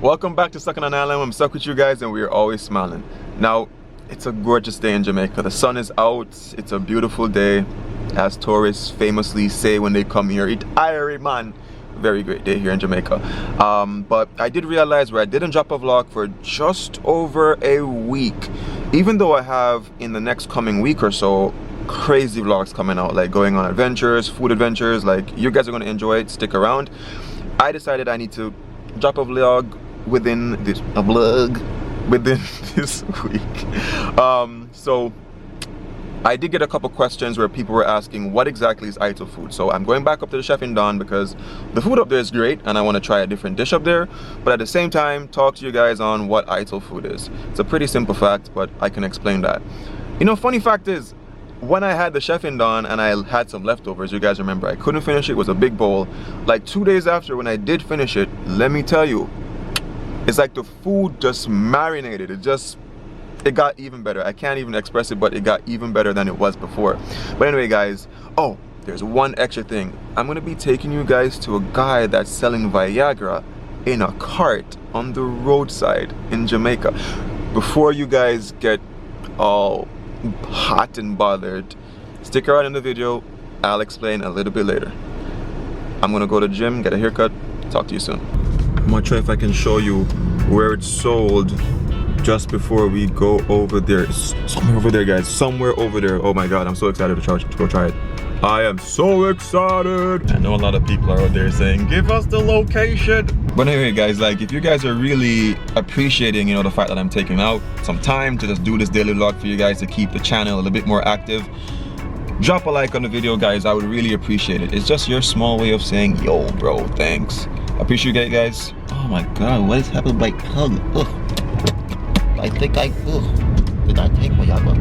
Welcome back to Stuck on an Island. I'm stuck with you guys and we are always smiling. Now, it's a gorgeous day in Jamaica. The sun is out. It's a beautiful day. As tourists famously say when they come here, it's Ayy man. Very great day here in Jamaica. But I did realize where I didn't drop a vlog for just over a week. Even though I have in the next coming week or so crazy vlogs coming out, like going on adventures, food adventures, like you guys are going to enjoy it. Stick around. I decided I need to drop a vlog within this week. So I did get a couple questions where people were asking what exactly is Ital food. So I'm going back up to TheCheffingDon because the food up there is great and I want to try a different dish up there, but at the same time talk to you guys on what Ital food is. It's a pretty simple fact, but I can explain that. You know, funny fact is, when I had TheCheffingDon and I had some leftovers, you guys remember I couldn't finish it. It was a big bowl. Like 2 days after when I did finish it, let me tell you, it's like the food just marinated. It got even better. I can't even express it, but it got even better than it was before. But anyway guys, oh, there's one extra thing. I'm gonna be taking you guys to a guy that's selling Viagra in a cart on the roadside in Jamaica. Before you guys get all hot and bothered, stick around in the video. I'll explain a little bit later. I'm gonna go to the gym, get a haircut. Talk to you soon. I'm gonna try if I can show you where it's sold just before we go over there. Somewhere over there, guys. Somewhere over there. Oh my god, I'm so excited to go try it. I am so excited. I know a lot of people are out there saying, give us the location. But anyway guys, like if you guys are really appreciating, you know, the fact that I'm taking out some time to just do this daily vlog for you guys to keep the channel a little bit more active, drop a like on the video guys. I would really appreciate it. It's just your small way of saying, yo bro, thanks. Appreciate it guys. Oh my god, what is happening with my tongue? Ugh. I think did I take Viagra?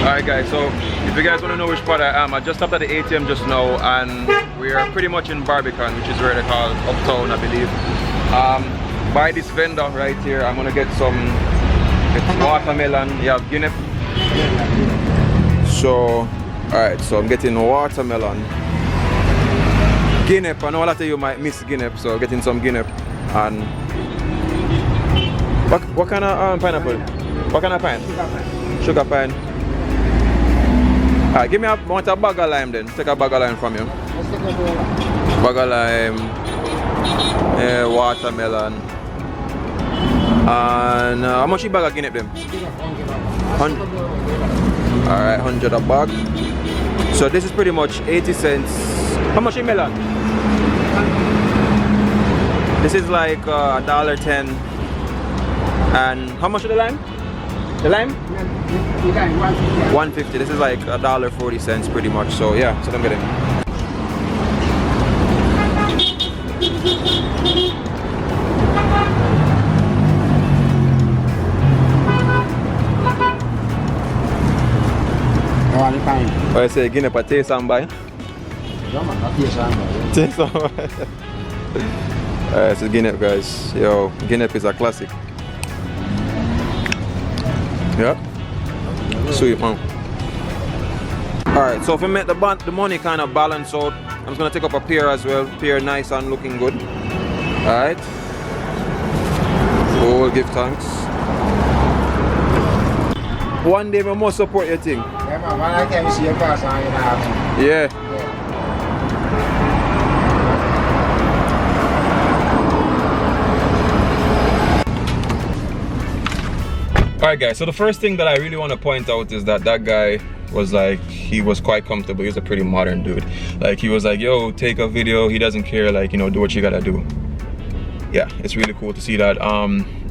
Alright guys, so if you guys want to know which part I am, I just stopped at the ATM just now and we are pretty much in Barbican, which is where they call Uptown, I believe. By this vendor right here, I'm gonna get some watermelon. You have guinea. So, alright, so I'm getting watermelon. Guinea, I know a lot of you might miss guinea, so getting some guinea. And what kind of pineapple? What kind of pine? Sugar pine. Alright, give me want a bag of lime then. Take a bag of lime from you. Bag of lime, watermelon. And how much you bag of guinea them? Alright, 100 a bag. So this is pretty much 80 cents. How much is melon? This is like $1.10. And how much is the lime? The lime? 150. This is like $1.40 pretty much. So yeah, so I'm getting. I say guinea for taste and buy. Taste and buy. Alright, so guinea guys. Yo, guinea is a classic. Yeah. Sweet man. Alright, so if we make the money kind of balance out, I'm just gonna take up a pear as well. Pear nice and looking good. Alright. So we'll give thanks. One day we must support your thing. Yeah, man, when I can see your pass on your house. Yeah. Alright guys, so the first thing that I really want to point out is that guy was like, he was quite comfortable. He's a pretty modern dude. Like he was like, yo, take a video. He doesn't care, like, you know, do what you gotta do. Yeah, it's really cool to see that.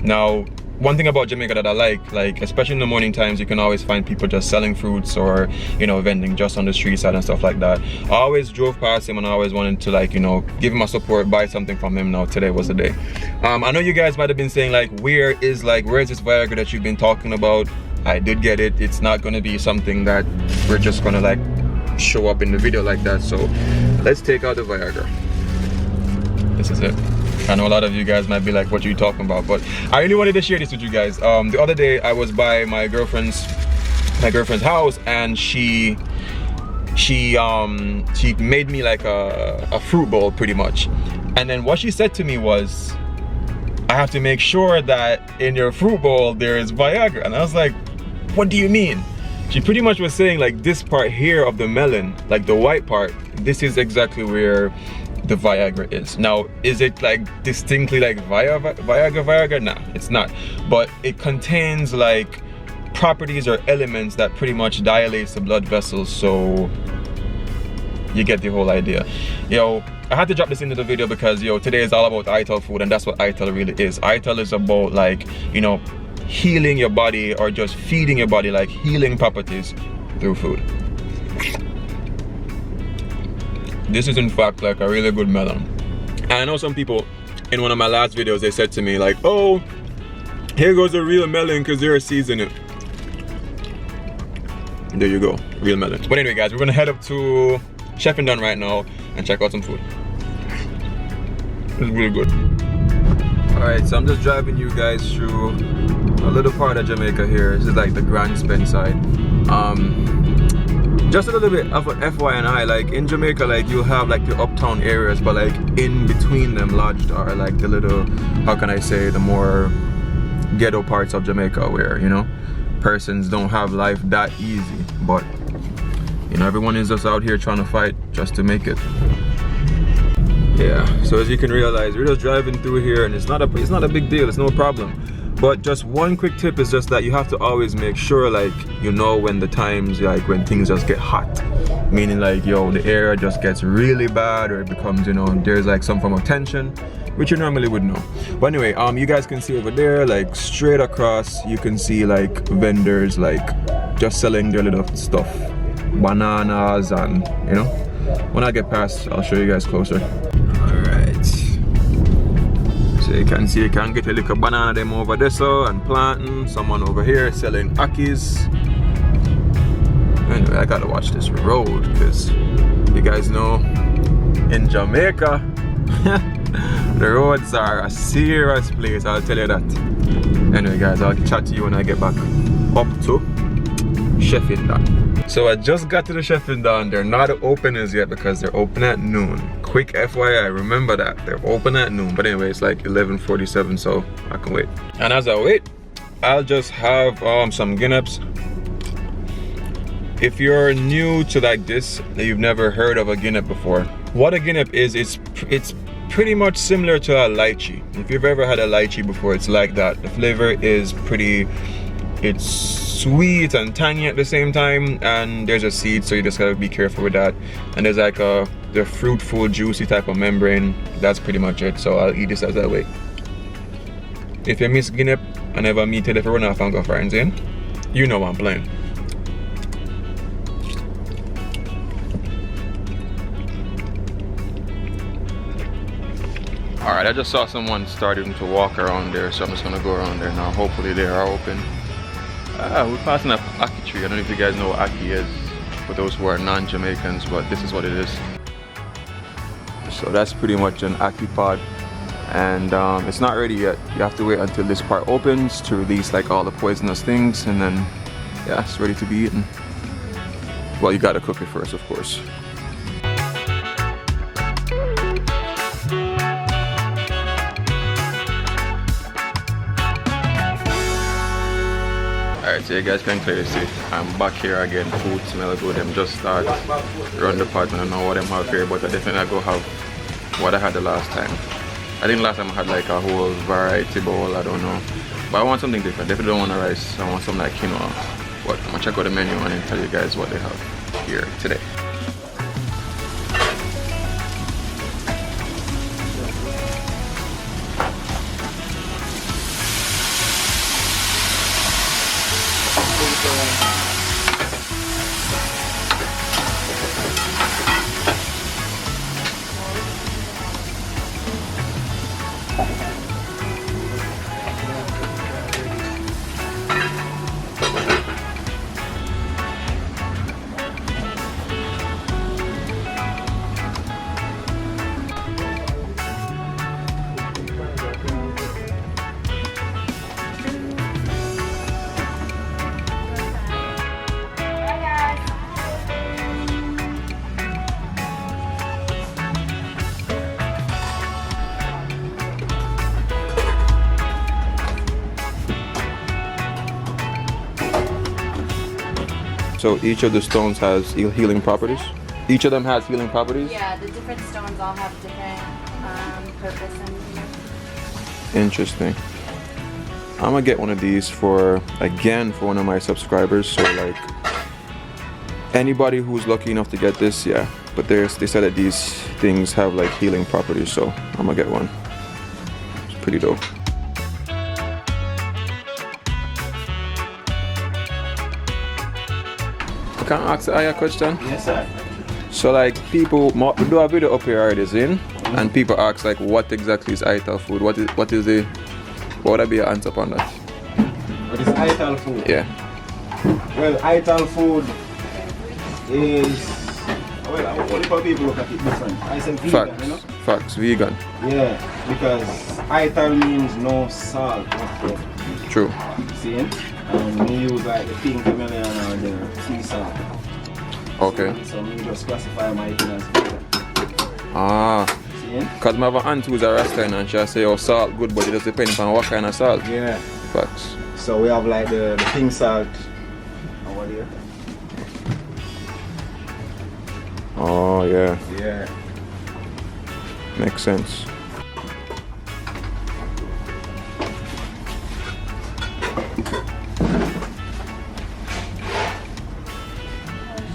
Now one thing about Jamaica that I like especially in the morning times, you can always find people just selling fruits or, you know, vending just on the street side and stuff like that. I always drove past him and I always wanted to, like, you know, give him a support, buy something from him. Now today was the day. I know you guys might have been saying like, where's this Viagra that you've been talking about? I did get it. It's not gonna be something that we're just gonna like show up in the video like that. So let's take out the Viagra. This is it. I know a lot of you guys might be like, what are you talking about? But I really wanted to share this with you guys. The other day I was by my girlfriend's house, and she made me like a fruit bowl pretty much. And then what she said to me was, I have to make sure that in your fruit bowl there is Viagra. And I was like, what do you mean? She pretty much was saying like this part here of the melon, like the white part, this is exactly where the Viagra is. Now, is it like distinctly like Viagra? Nah, it's not. But it contains like properties or elements that pretty much dilates the blood vessels, so you get the whole idea. Yo, I had to drop this into the video because today is all about Ital food, and that's what Ital really is. Ital is about like, healing your body, or just feeding your body, like healing properties through food. This is in fact like a really good melon. And I know some people in one of my last videos, they said to me like, oh, here goes a real melon because there are seeds in it. There you go, real melon. But anyway guys, we're gonna head up to ChaffingDon right now and check out some food. It's really good. Alright, so I'm just driving you guys through a little part of Jamaica here. This is like the Grand Spend side. Just a little bit of an FYI, like in Jamaica, like you'll have like the uptown areas, but like in between them lodged are like the little, how can I say, the more ghetto parts of Jamaica where, persons don't have life that easy. But, everyone is just out here trying to fight just to make it. Yeah, so as you can realize, we're just driving through here, and it's not a big deal, it's no problem. But just one quick tip is just that you have to always make sure, like, when the times, like when things just get hot, meaning like, the air just gets really bad, or it becomes, there's like some form of tension, which you normally would know. But anyway, you guys can see over there, like straight across, you can see like vendors like just selling their little stuff, bananas, and when I get past, I'll show you guys closer. So you can see, you can get a little banana them over there, so, and planting. Someone over here selling akis. Anyway, I gotta watch this road because you guys know in Jamaica the roads are a serious place, I'll tell you that. Anyway guys, I'll chat to you when I get back up to ChaffingDon. So I just got to the ChaffingDon. They're not open as yet because they're open at noon. Quick FYI, remember that they're open at noon. But anyway, it's like 11:47, so I can wait. And as I wait, I'll just have some guineps. If you're new to like this, you've never heard of a guinep before, what a guinep is, it's pretty much similar to a lychee. If you've ever had a lychee before, it's like that. The flavor is it's sweet and tangy at the same time, and there's a seed, so you just gotta be careful with that. And there's like the fruitful, juicy type of membrane. That's pretty much it. So I'll eat this as I wait. If you miss guinep, I never meet it if you run off and go friends in. You know I'm playing. Alright, I just saw someone starting to walk around there, so I'm just gonna go around there now. Hopefully they are open. We're passing up Ackee tree. I don't know if you guys know what Ackee is for those who are non-Jamaicans, but this is what it is. So that's pretty much an Ackee pod, and it's not ready yet. You have to wait until this part opens to release like all the poisonous things, and then yeah, it's ready to be eaten. Well, you gotta cook it first, of course. Alright, so you guys can clearly see I'm back here again. Food smell good. Them just start run the pot. I don't know what them have here, but I definitely go have what I had the last time. I think last time I had like a whole variety bowl, I don't know. But I want something different. Definitely don't want a rice. I want something like quinoa. But I'm gonna check out the menu and tell you guys what they have here today. So each of the stones has healing properties? Each of them has healing properties? Yeah, the different stones all have different purpose and Interesting. I'm gonna get one of these for one of my subscribers. So like anybody who's lucky enough to get this, yeah. But they said that these things have like healing properties, so I'm gonna get one. It's pretty dope. Can I ask a question? Yes, sir. So like people, we do a video up here already, in, and people ask like, what exactly is Ital food? What would be your answer upon that? What is Ital food? Yeah. Well, Ital food is, well, what if people look at it different? I say vegan, Facts. you know? Facts. Vegan. Yeah, because Ital means no salt. True. See? And we use like the pink chameleon or the sea salt. Okay. So we just classify my thing as vegan. Ah. See? Cause I have an aunt who's a Rasta and she say, oh, salt good, but it just depends on what kind of salt. Yeah. Facts. So we have like the pink salt over there. Oh yeah. Yeah. Makes sense.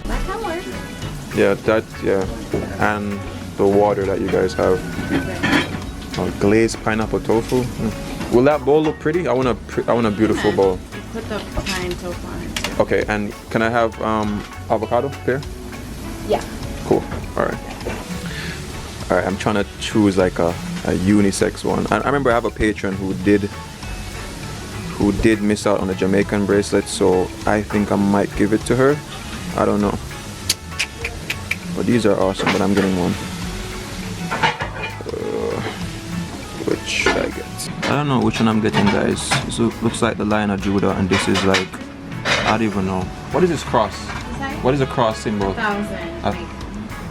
that can work. Yeah, and the water that you guys have. Oh, glazed pineapple tofu. Will that bowl look pretty? I want a beautiful bowl. Put the pine tofu on it. Okay, and can I have avocado here? Yeah. Cool. All right. All right. I'm trying to choose like a unisex one. I remember I have a patron who did miss out on the Jamaican bracelet, so I think I might give it to her. I don't know. But these are awesome. But I'm getting one. Which should I get? I don't know which one I'm getting, guys. This looks like the Lion of Judah, and this is like, I don't even know. What is this cross? What is a cross symbol? 1,000.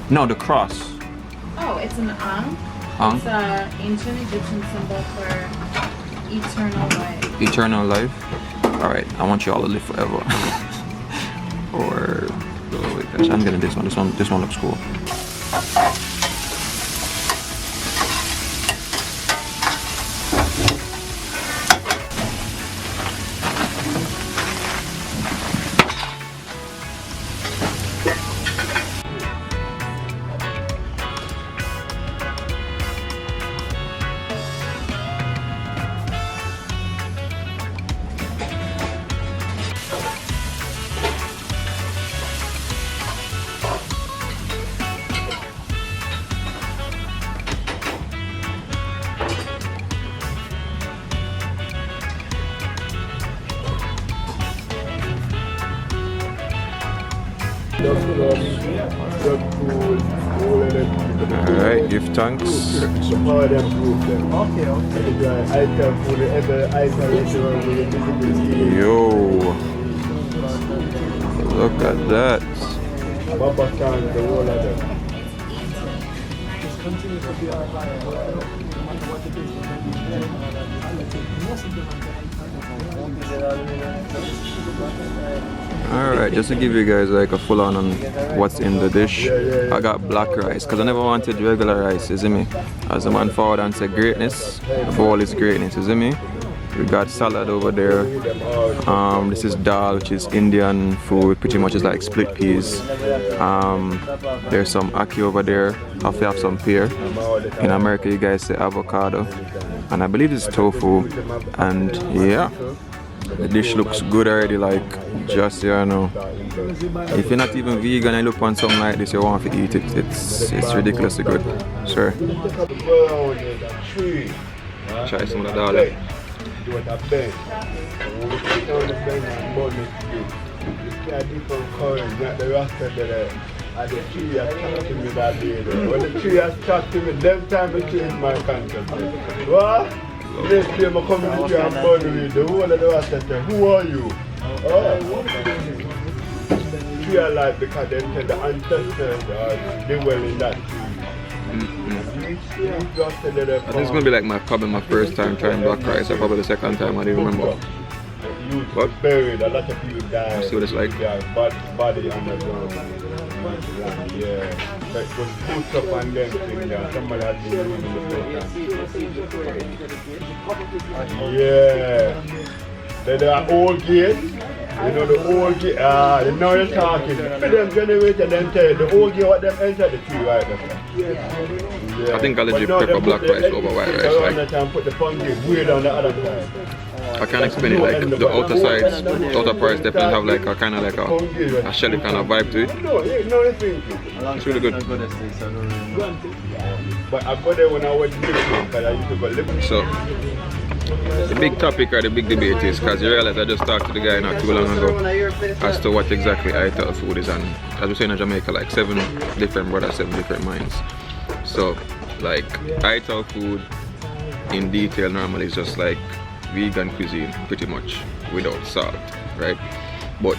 No, the cross. Oh, it's an Ang. Ang? It's an ancient Egyptian symbol for eternal life. Eternal life. All right, I want you all to live forever. Or oh wait, guys, I'm getting this one. This one looks cool. Alright, give thanks. Yo, look at that. Alright, just to give you guys like a full on what's in the dish. I got black rice because I never wanted regular rice, you see me? As the man forward and said, greatness for all its greatness, you see me? We got salad over there. This is dal, which is Indian food, pretty much is like split peas. There's some ackee over there. I'll have some pear. In America, you guys say avocado. And I believe it's tofu. And yeah, the dish looks good already, like just, you know. If you're not even vegan and you look on something like this, you want to eat it. It's ridiculously good. Sure. Try some of the dal. Do it a bend. When we put down the bend and burn it through, you can't different current, not the rasta there. And the tree has talked to me that day. When the tree has talked to me, them time I change my concept. What? Next time I come in the tree and burn with the whole of the rasta there. Who are you? Oh. Tree are like because they tell the ancestors they well in that tree. I think it's gonna be like probably my first time trying black rice, or probably the second time, I don't remember. beautiful, buried. A lot of people died. See what it's like? Yeah, body underground. Yeah. But it was put up and then thing there. Somebody had been using the yeah. There are old gates. You know the old gate, you know you're talking. For them generator, them tell you, the old gate, what them enter the tree right there. Yeah. I think I'll legit prepare black rice over white rice. Like, put the pumpkin way down the other side. I can't explain it, like the outer sides, the outer parts definitely have like a kind of like a shelly kind of vibe to it. No, it's really good. But I got there when I was little, because I used to go live. So, the big topic or the big debate is, because you realize I just talked to the guy not too long ago as to what exactly Ital food is, and as we say in Jamaica, like 7 different brothers, 7 different minds. So, like Ital food in detail normally is just like vegan cuisine, pretty much without salt, right? But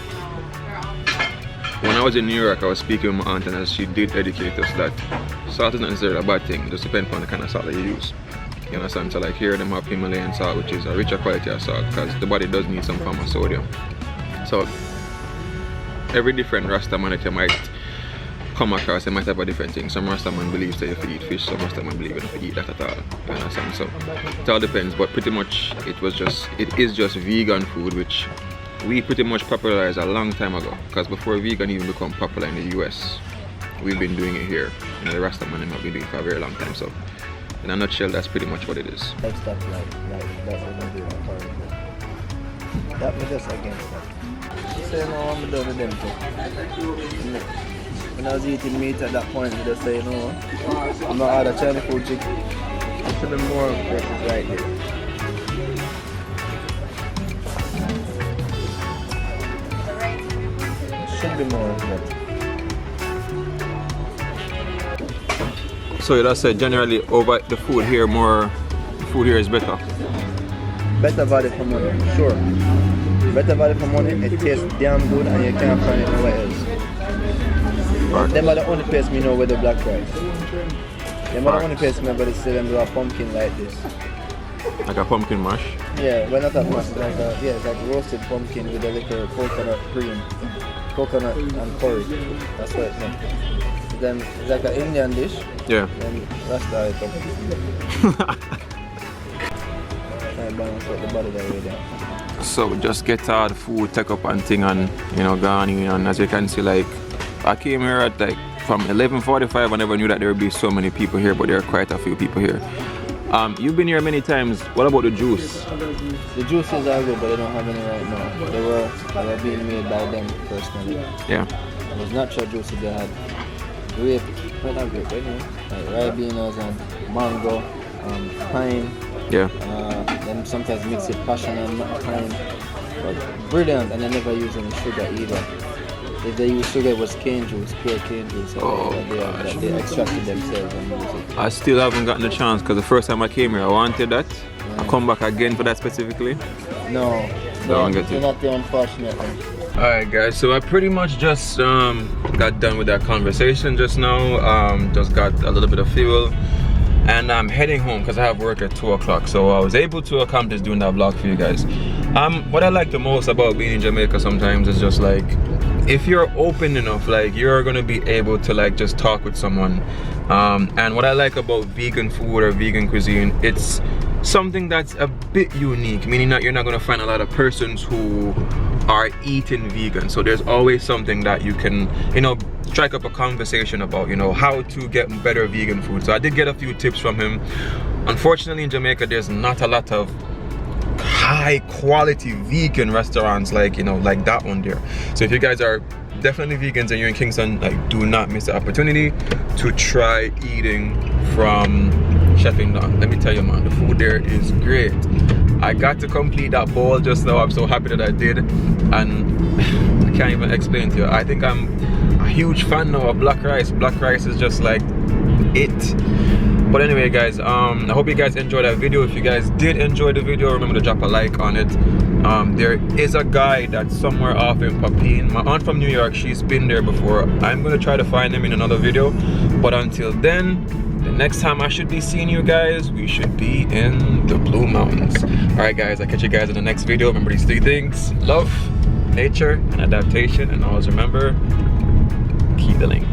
when I was in New York, I was speaking with my aunt, and she did educate us that salt is not necessarily a bad thing, it just depends on the kind of salt that you use. You understand? So like here them have Himalayan salt, which is a richer quality of salt, because the body does need some form of sodium. So every different Rasta man that you might come across, they might have a different thing. Some Rasta man believes that you have to eat fish, some Rasta man believe you don't have to eat that at all. You understand? So it all depends, but pretty much it is just vegan food, which we pretty much popularized a long time ago, because before vegan even become popular in the US, we've been doing it here. You know, the Rasta man have been doing it for a very long time. So in a nutshell, that's pretty much what it is. Stuff like that we're doing that was just against that. She said, no, I'm done with them too. When I was eating meat at that point, they just say, you know, I'm not out of Chinese food chicken. There should be more versus right here. Should be more of that. So you just said generally over the food here is better. Better value for money, sure. Better value for money, it tastes damn good and you can't find it nowhere else. Right. Them are the only place me know with the black rice. Them are the only place me know they sell them with a pumpkin like this. Like a pumpkin mash? Yeah, well not a mash, it's like a, yeah, it's like roasted pumpkin with a little coconut cream. Coconut and curry. That's what it's meant. Then it's like an Indian dish. Yeah. Then Rasta it up. And balance out the body that way there. So just get all the food, take up and thing, and you know, gone in, and as you can see, like I came here at like from 11:45. I never knew that there would be so many people here, but there are quite a few people here. You've been here many times. What about the juice? The juices are good, but they don't have any right now. They were being made by them personally. Yeah. It was natural juices they had. Grape, well not grape, you know, like ribenas and mango, pine. Yeah. Then sometimes mix it passion and pine. But brilliant, and they never use any sugar either. If they use sugar, it was cane juice, pure cane juice. They extracted themselves and use it. I still haven't gotten the chance, because the first time I came here, I wanted that. Yeah. I come back again for that specifically. No, you're not the unfortunate one. Alright guys, so I pretty much just got done with that conversation just now. Just got a little bit of fuel, and I'm heading home because I have work at 2 o'clock. So I was able to accomplish doing that vlog for you guys. What I like the most about being in Jamaica sometimes is just like, if you're open enough, like you're gonna be able to like just talk with someone. And what I like about vegan food or vegan cuisine, it's something that's a bit unique, meaning that you're not gonna find a lot of persons who are eating vegan. So there's always something that you can, you know, strike up a conversation about, you know, how to get better vegan food. So I did get a few tips from him. Unfortunately in Jamaica, there's not a lot of high quality vegan restaurants like, you know, like that one there. So if you guys are definitely vegans and you're in Kingston, like do not miss the opportunity to try eating from TheCheffingDon. Let me tell you, man, the food there is great. I got to complete that bowl just now. I'm so happy that I did, and I can't even explain to you. I think I'm a huge fan now of black rice. Black rice is just like it. But anyway guys, I hope you guys enjoyed that video. If you guys did enjoy the video, remember to drop a like on it. There is a guy that's somewhere off in Papine. My aunt from New York, she's been there before. I'm gonna try to find him in another video, but until then, the next time I should be seeing you guys, we should be in the Blue Mountains. All right, guys, I'll catch you guys in the next video. Remember these 3 things: love, nature, and adaptation. And always remember, keep the link.